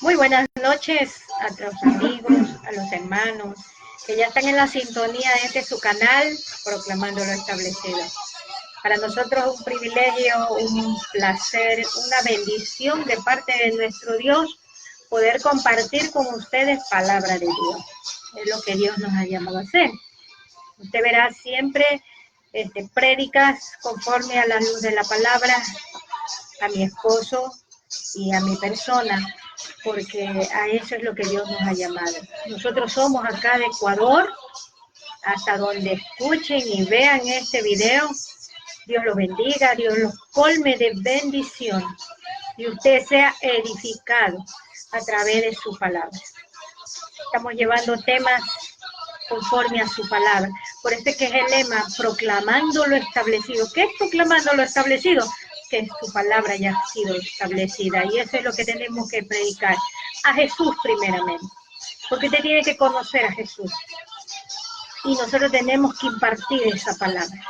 Muy buenas noches a los amigos, a los hermanos que ya están en la sintonía de este su canal, Proclamando lo Establecido. Para nosotros es un privilegio, un placer, una bendición de parte de nuestro Dios poder compartir con ustedes palabra de Dios. Es lo que Dios nos ha llamado a hacer. Usted verá siempre prédicas conforme a la luz de la palabra, a mi esposo y a mi persona, porque a eso es lo que Dios nos ha llamado. Nosotros somos acá de Ecuador, hasta donde escuchen y vean este video, Dios los bendiga, Dios los colme de bendición y usted sea edificado a través de su palabra. Estamos llevando temas conforme a su palabra. Por eso es que es el lema, proclamando lo establecido. ¿Qué es proclamando lo establecido? Que su palabra ya ha sido establecida. Y eso es lo que tenemos que predicar. A Jesús primeramente. Porque usted tiene que conocer a Jesús. Y nosotros tenemos que impartir esa palabra.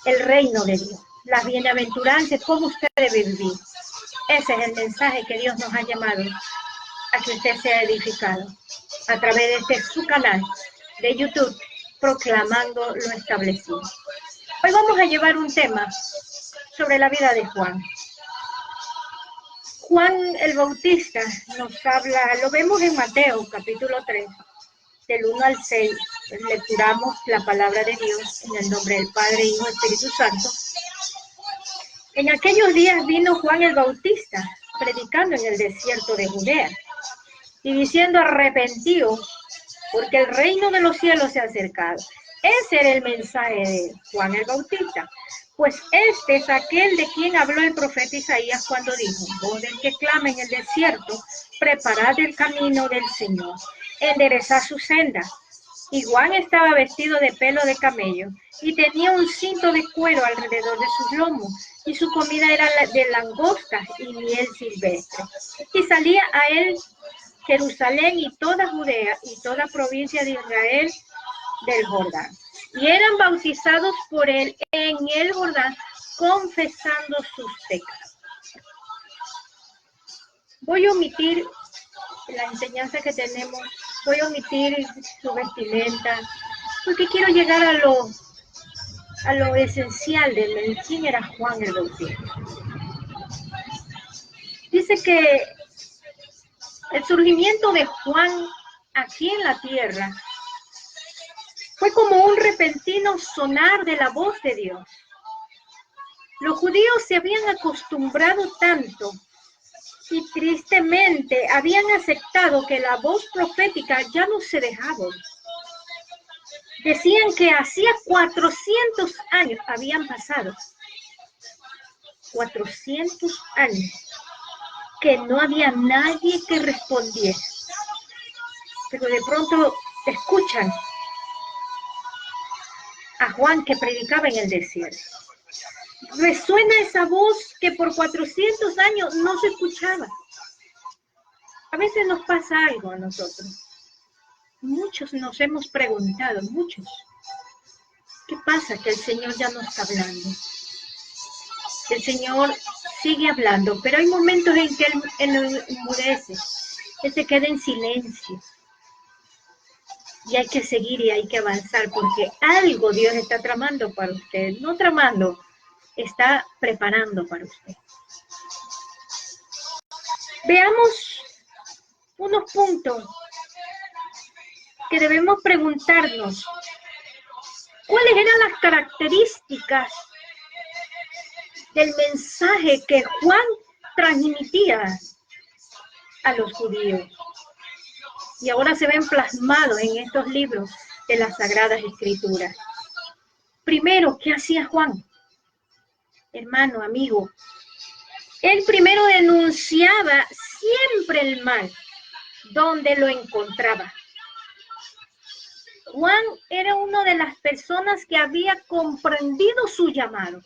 El reino de Dios. Las bienaventuranzas, cómo usted debe vivir. Ese es el mensaje que Dios nos ha llamado a que usted sea edificado a través de su canal de YouTube, Proclamando lo Establecido. Hoy vamos a llevar un tema sobre la vida de Juan. Juan el Bautista nos habla, lo vemos en Mateo capítulo 3, del 1 al 6, lecturamos la palabra de Dios en el nombre del Padre, Hijo y Espíritu Santo. En aquellos días vino Juan el Bautista, predicando en el desierto de Judea, y diciendo: arrepentíos, porque el reino de los cielos se ha acercado. Ese era el mensaje de Juan el Bautista. Pues este es aquel de quien habló el profeta Isaías cuando dijo: voz del que clama en el desierto, preparad el camino del Señor, enderezad su senda. Y Juan estaba vestido de pelo de camello y tenía un cinto de cuero alrededor de sus lomos, y su comida era de langostas y miel silvestre. Y salía a él Jerusalén y toda Judea y toda provincia de Israel del Jordán. Y eran bautizados por él en el Jordán, confesando sus pecados. Voy a omitir la enseñanza que tenemos, voy a omitir su vestimenta, porque quiero llegar a lo esencial de quién era Juan el Bautista. Dice que el surgimiento de Juan aquí en la tierra fue como un repentino sonar de la voz de Dios. Los judíos se habían acostumbrado tanto y tristemente habían aceptado que la voz profética ya no se dejaba. Decían que hacía 400 años habían pasado. 400 años que no había nadie que respondiera. Pero de pronto escuchan a Juan que predicaba en el desierto. Resuena esa voz que por 400 años no se escuchaba. A veces nos pasa algo a nosotros. Muchos nos hemos preguntado, muchos, ¿qué pasa? Que el Señor ya no está hablando. El Señor sigue hablando, pero hay momentos en que Él enmudece, Él se queda en silencio. Y hay que seguir y hay que avanzar, porque algo Dios está tramando para usted. No tramando, está preparando para usted. Veamos unos puntos que debemos preguntarnos. ¿Cuáles eran las características del mensaje que Juan transmitía a los judíos? Y ahora se ven plasmados en estos libros de las Sagradas Escrituras. Primero, ¿qué hacía Juan? Hermano, amigo, él primero denunciaba siempre el mal donde lo encontraba. Juan era una de las personas que había comprendido su llamado.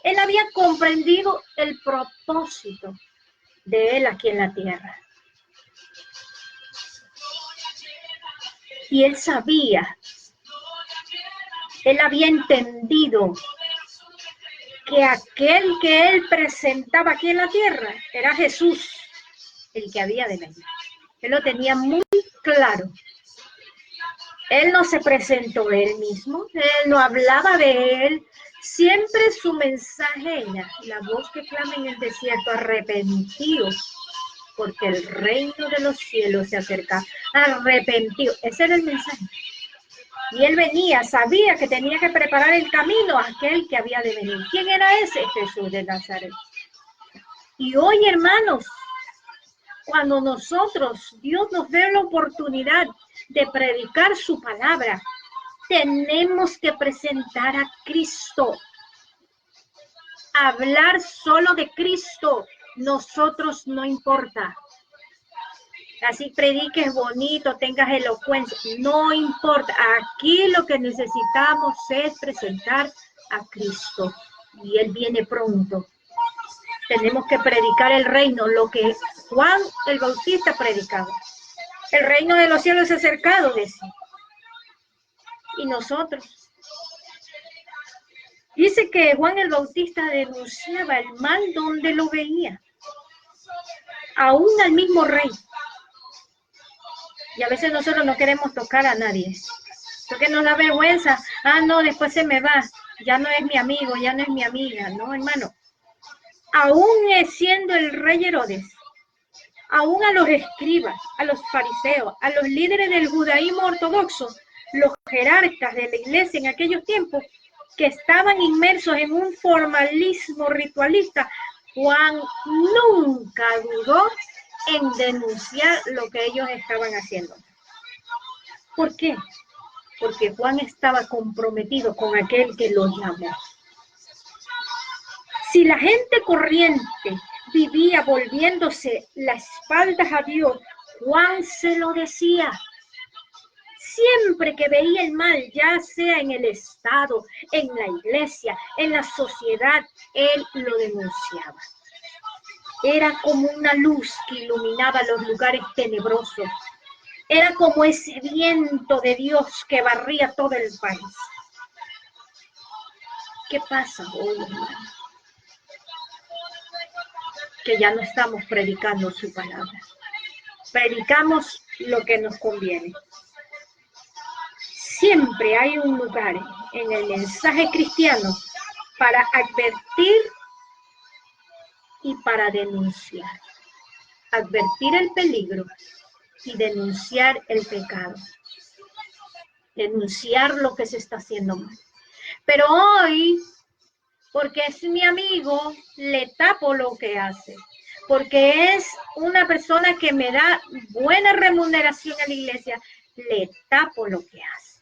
Él había comprendido el propósito de él aquí en la tierra. Y él sabía, él había entendido que aquel que él presentaba aquí en la tierra era Jesús. el que había de venir. Él lo tenía muy claro. Él no se presentó él mismo, él no hablaba de él. Siempre su mensaje era la voz que clama en el desierto: arrepentidos, porque el reino de los cielos se acerca. Arrepentidos, ese era el mensaje. Y él venía, sabía que tenía que preparar el camino a aquel que había de venir. ¿Quién era ese? Jesús de Nazaret. Y hoy, hermanos, cuando nosotros, Dios nos dé la oportunidad de predicar su palabra, tenemos que presentar a Cristo. Hablar solo de Cristo, nosotros no importa. Así prediques bonito, tengas elocuencia, no importa. Aquí lo que necesitamos es presentar a Cristo. Y Él viene pronto. Tenemos que predicar el reino, lo que Juan el Bautista predicaba. El reino de los cielos es acercado, decía. Y nosotros. Dice que Juan el Bautista denunciaba el mal donde lo veía. Aún al mismo rey. Y a veces nosotros no queremos tocar a nadie. Porque nos da vergüenza. Ah, no, después se me va. Ya no es mi amigo, ya no es mi amiga. No, hermano. Aún siendo el rey Herodes, aún a los escribas, a los fariseos, a los líderes del judaísmo ortodoxo, los jerarcas de la iglesia en aquellos tiempos, que estaban inmersos en un formalismo ritualista, Juan nunca dudó en denunciar lo que ellos estaban haciendo. ¿Por qué? Porque Juan estaba comprometido con aquel que lo llamó. Si la gente corriente vivía volviéndose las espaldas a Dios, Juan se lo decía. Siempre que veía el mal, ya sea en el Estado, en la iglesia, en la sociedad, él lo denunciaba. Era como una luz que iluminaba los lugares tenebrosos. Era como ese viento de Dios que barría todo el país. ¿Qué pasa hoy, hermano? Que ya no estamos predicando su palabra. Predicamos lo que nos conviene. Siempre hay un lugar en el mensaje cristiano para advertir y para denunciar. Advertir el peligro y denunciar el pecado. Denunciar lo que se está haciendo mal. Pero hoy, porque es mi amigo, le tapo lo que hace. Porque es una persona que me da buena remuneración a la iglesia, le tapo lo que hace.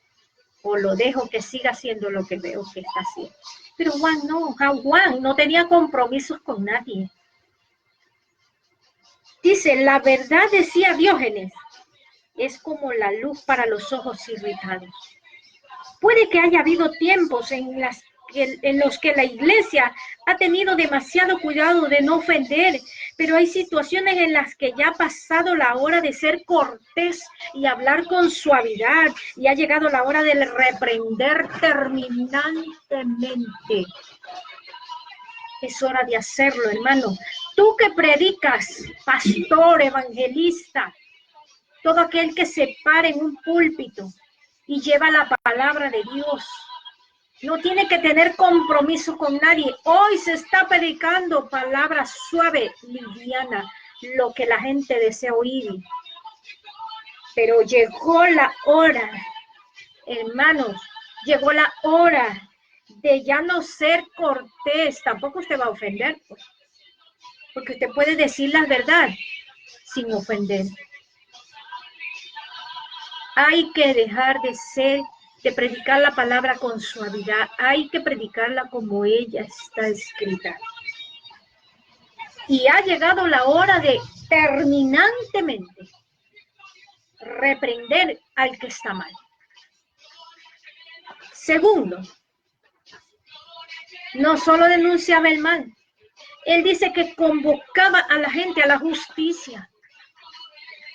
O lo dejo que siga haciendo lo que veo que está haciendo. Pero Juan no tenía compromisos con nadie. Dice, la verdad, decía Diógenes, es como la luz para los ojos irritados. Puede que haya habido tiempos en los que la iglesia ha tenido demasiado cuidado de no ofender, pero hay situaciones en las que ya ha pasado la hora de ser cortés y hablar con suavidad, y ha llegado la hora de reprender terminantemente. Es hora de hacerlo, hermano. Tú que predicas, pastor, evangelista, todo aquel que se para en un púlpito y lleva la palabra de Dios, no tiene que tener compromiso con nadie. Hoy se está predicando palabra suave, liviana, lo que la gente desea oír. Pero llegó la hora, hermanos, llegó la hora de ya no ser cortés. Tampoco usted va a ofender, pues, porque usted puede decir la verdad sin ofender. Hay que dejar de predicar la palabra con suavidad. Hay que predicarla como ella está escrita. Y ha llegado la hora de terminantemente reprender al que está mal. Segundo, no solo denunciaba el mal. Él dice que convocaba a la gente a la justicia.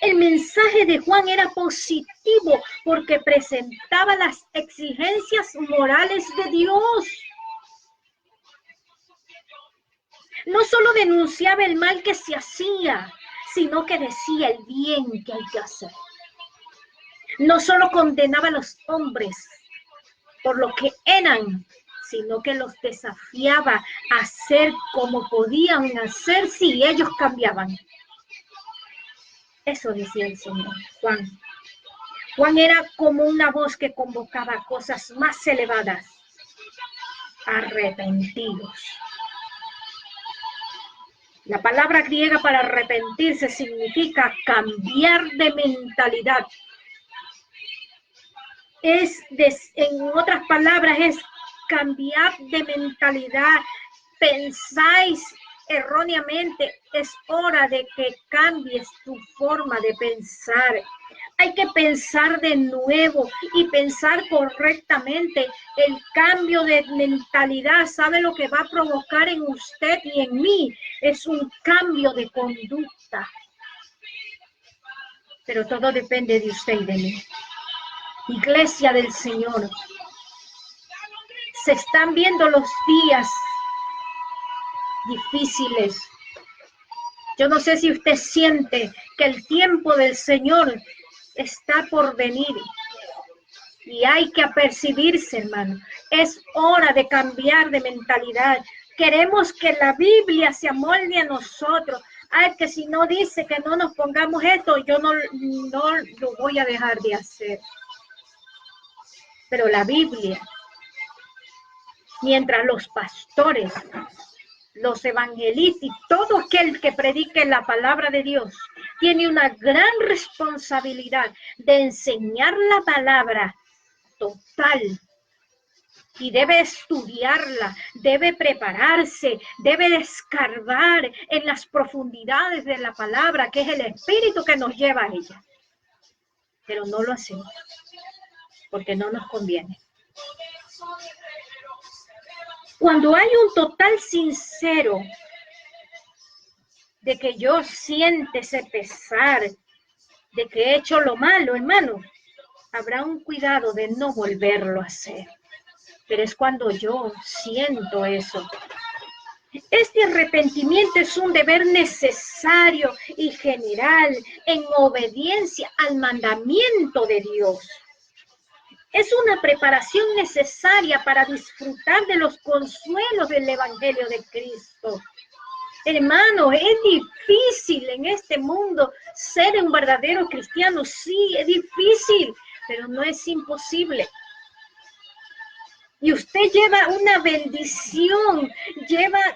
El mensaje de Juan era positivo porque presentaba las exigencias morales de Dios. No solo denunciaba el mal que se hacía, sino que decía el bien que hay que hacer. No solo condenaba a los hombres por lo que eran, sino que los desafiaba a hacer como podían hacer si ellos cambiaban. Eso decía el Señor, Juan. Juan era como una voz que convocaba cosas más elevadas. Arrepentidos. La palabra griega para arrepentirse significa cambiar de mentalidad. En otras palabras, es cambiar de mentalidad. Pensáis erróneamente, es hora de que cambies tu forma de pensar. Hay que pensar de nuevo y pensar correctamente. El cambio de mentalidad, ¿sabe lo que va a provocar en usted y en mí? Es un cambio de conducta. Pero todo depende de usted y de mí. Iglesia del Señor, se están viendo los días difíciles. Yo no sé si usted siente que el tiempo del Señor está por venir. Y hay que apercibirse, hermano. Es hora de cambiar de mentalidad. Queremos que la Biblia se amolde a nosotros. Ay, que si no dice que no nos pongamos esto, yo no lo voy a dejar de hacer. Pero la Biblia, mientras los pastores, los evangelistas y todo aquel que predique la palabra de Dios tiene una gran responsabilidad de enseñar la palabra total y debe estudiarla, debe prepararse, debe escarbar en las profundidades de la palabra, que es el Espíritu que nos lleva a ella. Pero no lo hacemos porque no nos conviene. Cuando hay un total sincero de que yo siente ese pesar de que he hecho lo malo, hermano, habrá un cuidado de no volverlo a hacer. Pero es cuando yo siento eso. Este arrepentimiento es un deber necesario y general en obediencia al mandamiento de Dios. Es una preparación necesaria para disfrutar de los consuelos del Evangelio de Cristo. Hermano, es difícil en este mundo ser un verdadero cristiano. Sí, es difícil, pero no es imposible. Y usted lleva una bendición,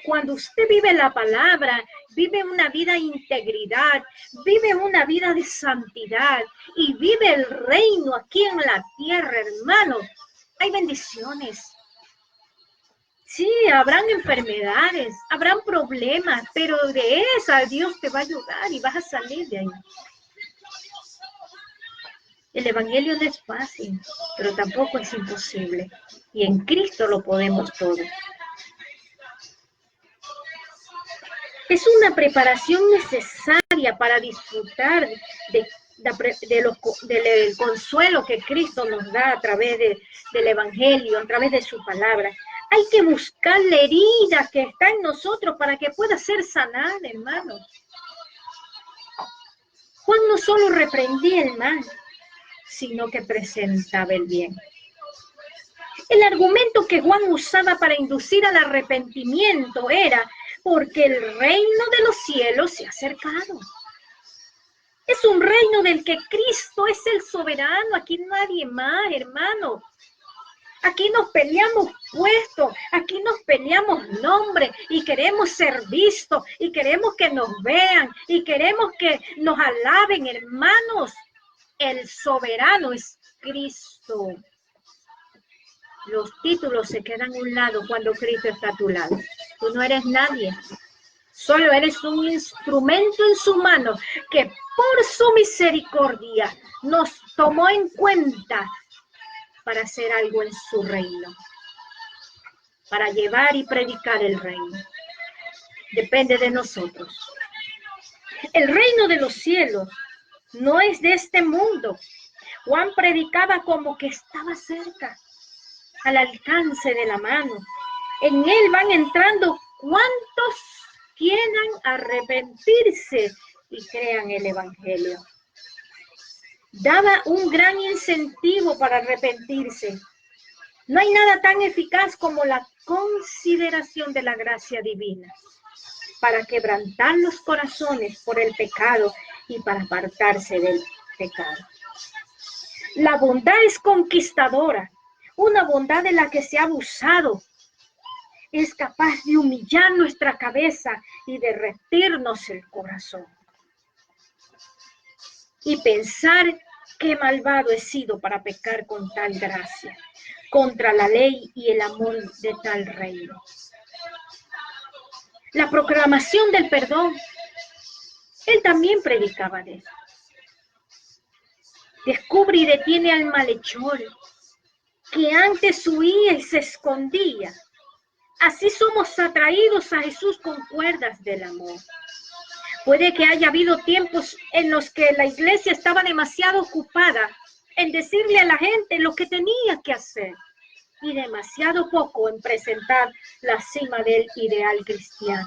cuando usted vive la palabra, vive una vida de integridad, vive una vida de santidad y vive el reino aquí en la tierra, hermano. Hay bendiciones. Sí, habrán enfermedades, habrán problemas, pero de esa Dios te va a ayudar y vas a salir de ahí. El Evangelio no es fácil, pero tampoco es imposible. Y en Cristo lo podemos todo. Es una preparación necesaria para disfrutar del consuelo que Cristo nos da a través del Evangelio, a través de su palabra. Hay que buscar la herida que está en nosotros para que pueda ser sanada, hermano. Juan no solo reprendía el mal, sino que presentaba el bien. El argumento que Juan usaba para inducir al arrepentimiento era porque el reino de los cielos se ha acercado. Es un reino del que Cristo es el soberano, aquí nadie más, hermano. Aquí nos peleamos puestos, aquí nos peleamos nombre y queremos ser vistos y queremos que nos vean y queremos que nos alaben, hermanos. El soberano es Cristo. Los títulos se quedan a un lado cuando Cristo está a tu lado. Tú no eres nadie. Solo eres un instrumento en su mano que por su misericordia nos tomó en cuenta para hacer algo en su reino. Para llevar y predicar el reino. Depende de nosotros. El reino de los cielos no es de este mundo. Juan predicaba como que estaba cerca, al alcance de la mano. En él van entrando cuantos quieran arrepentirse y crean el Evangelio. Daba un gran incentivo para arrepentirse. No hay nada tan eficaz como la consideración de la gracia divina para quebrantar los corazones por el pecado y para apartarse del pecado. La bondad es conquistadora, una bondad de la que se ha abusado. Es capaz de humillar nuestra cabeza y derretirnos el corazón. Y pensar qué malvado he sido para pecar con tal gracia, contra la ley y el amor de tal reino. La proclamación del perdón, él también predicaba de eso. Descubre y detiene al malhechor, que antes huía y se escondía. Así somos atraídos a Jesús con cuerdas del amor. Puede que haya habido tiempos en los que la iglesia estaba demasiado ocupada en decirle a la gente lo que tenía que hacer y demasiado poco en presentar la cima del ideal cristiano.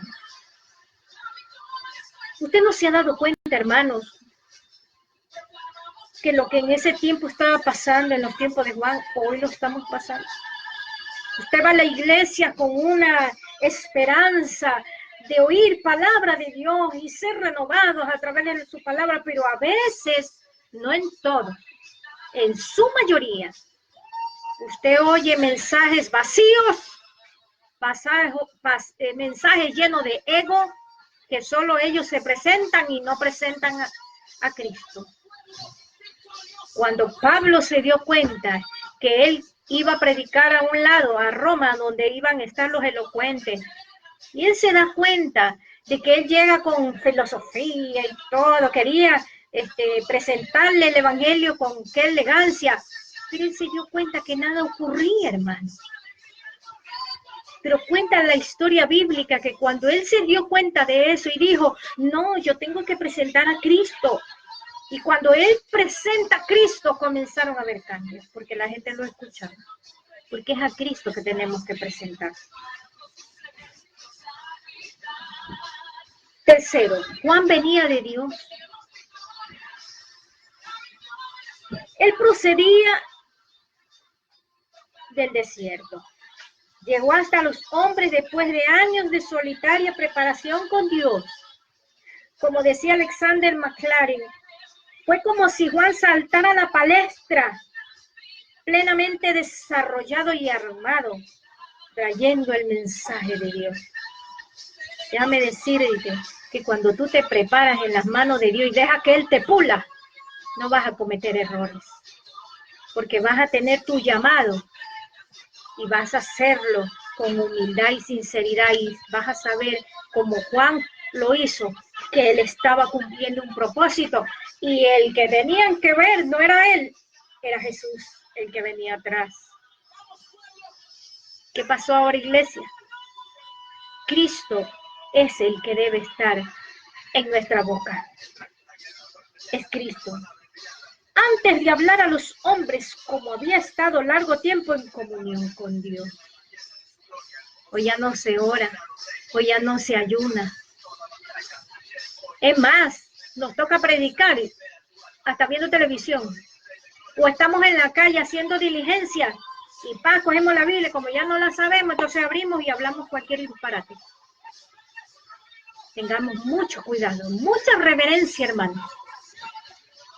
Usted no se ha dado cuenta, hermanos, que lo que en ese tiempo estaba pasando, en los tiempos de Juan, hoy lo estamos pasando. Usted va a la iglesia con una esperanza de oír palabra de Dios y ser renovados a través de su palabra, pero a veces, no en todo, en su mayoría, usted oye mensajes vacíos, mensajes llenos de ego, que solo ellos se presentan y no presentan a Cristo. Cuando Pablo se dio cuenta que él iba a predicar a un lado, a Roma, donde iban a estar los elocuentes, y él se da cuenta de que él llega con filosofía y todo, quería presentarle el evangelio con qué elegancia, pero él se dio cuenta que nada ocurría, hermano. Pero cuenta la historia bíblica que cuando él se dio cuenta de eso y dijo, no, yo tengo que presentar a Cristo. Y cuando él presenta a Cristo, comenzaron a haber cambios, porque la gente lo escuchaba. Porque es a Cristo que tenemos que presentar. Tercero, Juan venía de Dios. Él procedía del desierto. Llegó hasta los hombres después de años de solitaria preparación con Dios. Como decía Alexander McLaren, fue como si Juan saltara a la palestra, plenamente desarrollado y armado, trayendo el mensaje de Dios. Déjame decirte que cuando tú te preparas en las manos de Dios y dejas que Él te pula, no vas a cometer errores, porque vas a tener tu llamado y vas a hacerlo con humildad y sinceridad y vas a saber, como Juan lo hizo, que él estaba cumpliendo un propósito y el que tenían que ver no era él, era Jesús el que venía atrás. ¿Qué pasó ahora, iglesia? Cristo es el que debe estar en nuestra boca. Es Cristo. Antes de hablar a los hombres como había estado largo tiempo en comunión con Dios. Hoy ya no se ora, hoy ya no se ayuna. Es más, nos toca predicar hasta viendo televisión. O estamos en la calle haciendo diligencia y cogemos la Biblia, como ya no la sabemos, entonces abrimos y hablamos cualquier disparate. Tengamos mucho cuidado, mucha reverencia, hermanos.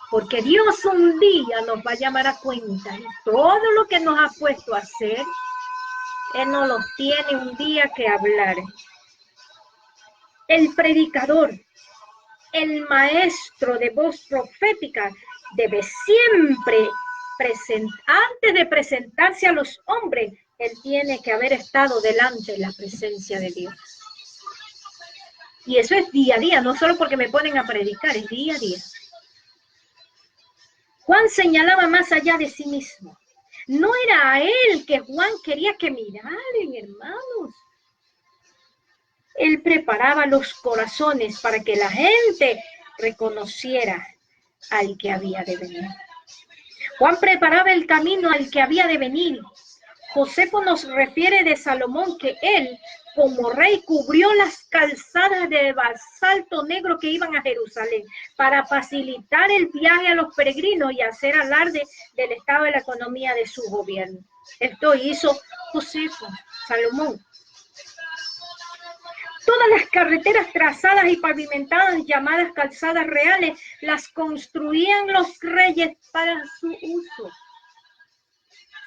Porque Dios un día nos va a llamar a cuenta y todo lo que nos ha puesto a hacer, Él nos lo tiene un día que hablar. El predicador, el maestro de voz profética, debe siempre, antes de presentarse a los hombres, él tiene que haber estado delante de la presencia de Dios. Y eso es día a día, no solo porque me ponen a predicar, es día a día. Juan señalaba más allá de sí mismo. No era a él que Juan quería que miraran, hermanos. Él preparaba los corazones para que la gente reconociera al que había de venir. Juan preparaba el camino al que había de venir. Josefo nos refiere de Salomón que él como rey, cubrió las calzadas de basalto negro que iban a Jerusalén para facilitar el viaje a los peregrinos y hacer alarde del estado de la economía de su gobierno. Esto hizo Josefo, Salomón. Todas las carreteras trazadas y pavimentadas, llamadas calzadas reales, las construían los reyes para su uso.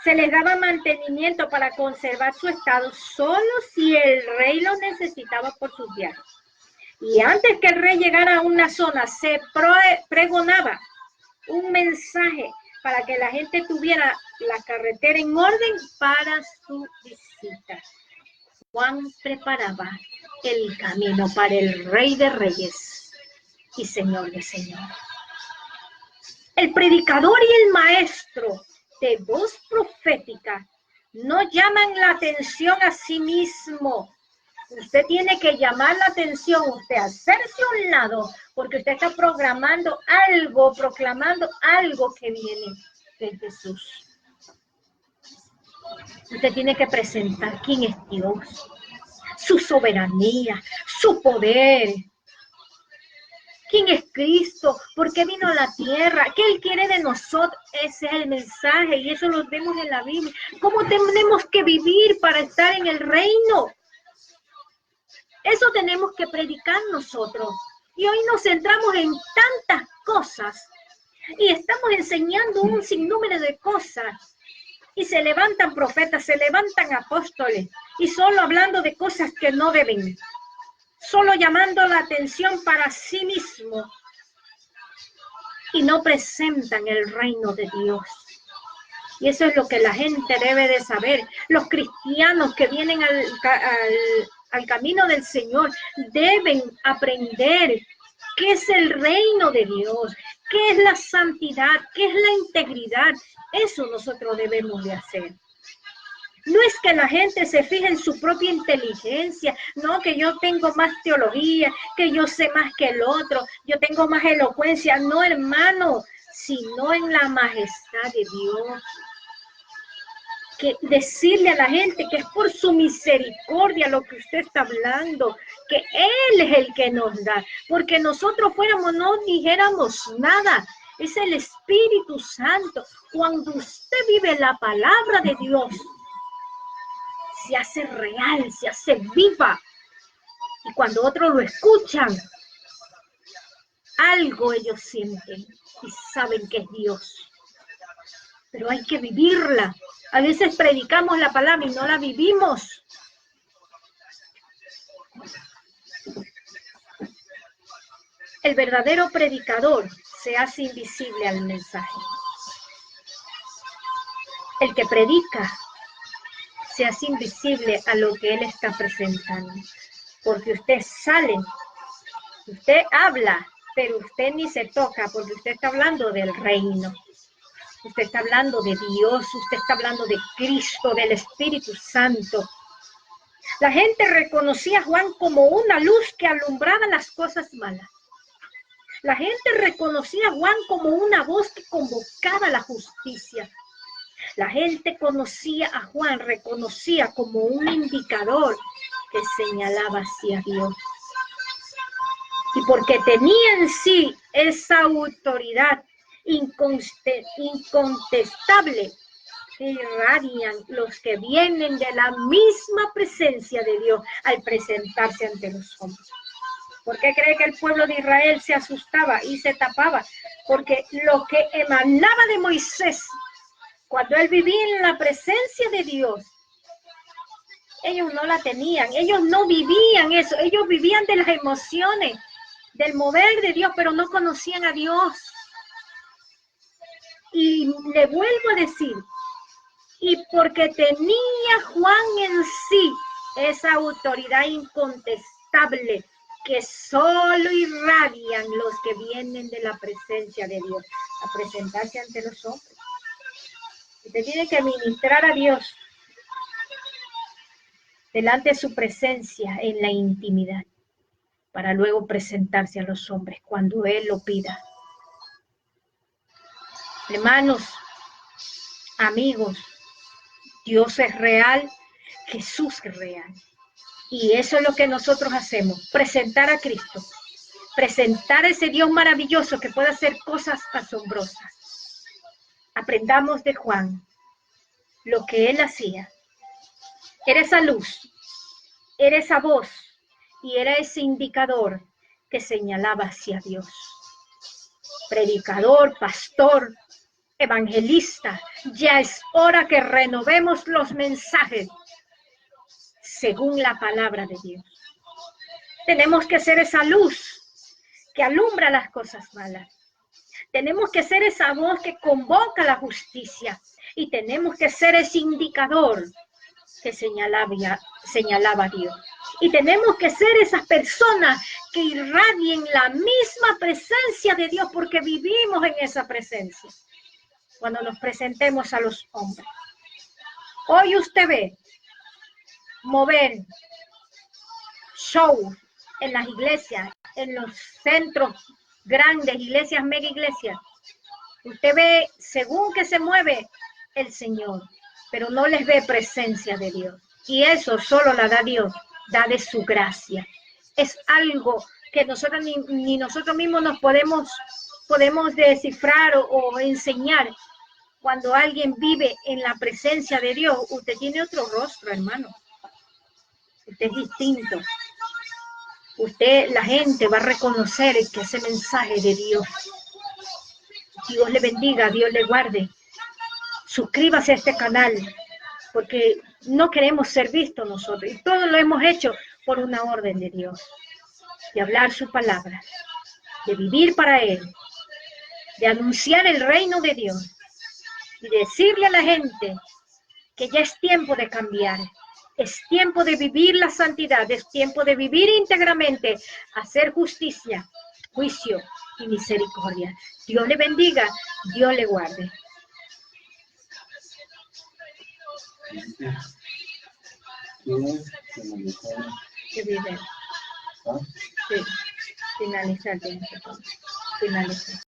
Se les daba mantenimiento para conservar su estado solo si el rey lo necesitaba por sus viajes. Y antes que el rey llegara a una zona, se pregonaba un mensaje para que la gente tuviera la carretera en orden para su visita. Juan preparaba el camino para el Rey de Reyes y Señor de Señores. El predicador y el maestro de voz profética no llaman la atención a sí mismo. Usted tiene que llamar la atención, usted hacerse a un lado, porque usted está proclamando algo que viene de Jesús. Usted tiene que presentar quién es Dios, su soberanía, su poder. ¿Quién es Cristo? ¿Por qué vino a la tierra? ¿Qué Él quiere de nosotros? Ese es el mensaje y eso lo vemos en la Biblia. ¿Cómo tenemos que vivir para estar en el reino? Eso tenemos que predicar nosotros. Y hoy nos centramos en tantas cosas y estamos enseñando un sinnúmero de cosas. Y se levantan profetas, se levantan apóstoles y solo hablando de cosas que no deben. Solo llamando la atención para sí mismo y no presentan el reino de Dios. Y eso es lo que la gente debe de saber. Los cristianos que vienen al camino del Señor deben aprender qué es el reino de Dios, qué es la santidad, qué es la integridad. Eso nosotros debemos de hacer. No es que la gente se fije en su propia inteligencia, no, que yo tengo más teología, que yo sé más que el otro, yo tengo más elocuencia. No, hermano, sino en la majestad de Dios. Que decirle a la gente que es por su misericordia lo que usted está hablando, que Él es el que nos da, porque nosotros fuéramos, no dijéramos nada. Es el Espíritu Santo. Cuando usted vive la palabra de Dios, se hace real, se hace viva. Y cuando otros lo escuchan, algo ellos sienten y saben que es Dios. Pero hay que vivirla. A veces predicamos la palabra y no la vivimos. El verdadero predicador se hace invisible al mensaje. El que predica se hace invisible a lo que él está presentando. Porque usted sale, usted habla, pero usted ni se toca porque usted está hablando del reino. Usted está hablando de Dios, usted está hablando de Cristo, del Espíritu Santo. La gente reconocía a Juan como una luz que alumbraba las cosas malas. La gente reconocía a Juan como una voz que convocaba la justicia. La gente reconocía como un indicador que señalaba hacia Dios. Y porque tenía en sí esa autoridad incontestable, irradian los que vienen de la misma presencia de Dios al presentarse ante los hombres. ¿Por qué cree que el pueblo de Israel se asustaba y se tapaba? Porque lo que emanaba de Moisés, cuando él vivía en la presencia de Dios, ellos no la tenían, ellos no vivían eso, ellos vivían de las emociones, del mover de Dios, pero no conocían a Dios. Y le vuelvo a decir, y porque tenía Juan en sí esa autoridad incontestable que solo irradian los que vienen de la presencia de Dios, a presentarse ante los hombres. Usted tiene que ministrar a Dios delante de su presencia en la intimidad, para luego presentarse a los hombres cuando Él lo pida. Hermanos, amigos, Dios es real, Jesús es real. Y eso es lo que nosotros hacemos, presentar a Cristo, presentar a ese Dios maravilloso que puede hacer cosas asombrosas. Aprendamos de Juan lo que él hacía. Era esa luz, era esa voz y era ese indicador que señalaba hacia Dios. Predicador, pastor, evangelista, ya es hora que renovemos los mensajes según la palabra de Dios. Tenemos que ser esa luz que alumbra las cosas malas. Tenemos que ser esa voz que convoca la justicia y tenemos que ser ese indicador que señalaba a Dios. Y tenemos que ser esas personas que irradien la misma presencia de Dios porque vivimos en esa presencia cuando nos presentemos a los hombres. Hoy usted ve mover show en las iglesias, en los centros grandes, iglesias, mega iglesias. Usted ve según que se mueve el Señor, pero no les ve presencia de Dios. Y eso solo la da Dios, da de su gracia. Es algo que nosotros ni nosotros mismos nos podemos descifrar o enseñar. Cuando alguien vive en la presencia de Dios, usted tiene otro rostro, hermano. Usted es distinto. La gente va a reconocer que ese mensaje de Dios. Dios le bendiga, Dios le guarde. Suscríbase a este canal, porque no queremos ser vistos nosotros. Y todo lo hemos hecho por una orden de Dios. De hablar su palabra, de vivir para Él, de anunciar el reino de Dios. Y decirle a la gente que ya es tiempo de cambiar. Es tiempo de vivir la santidad, es tiempo de vivir íntegramente, hacer justicia, juicio y misericordia. Dios le bendiga, Dios le guarde. ¿Qué vive? Sí, finalizar. Finalizar.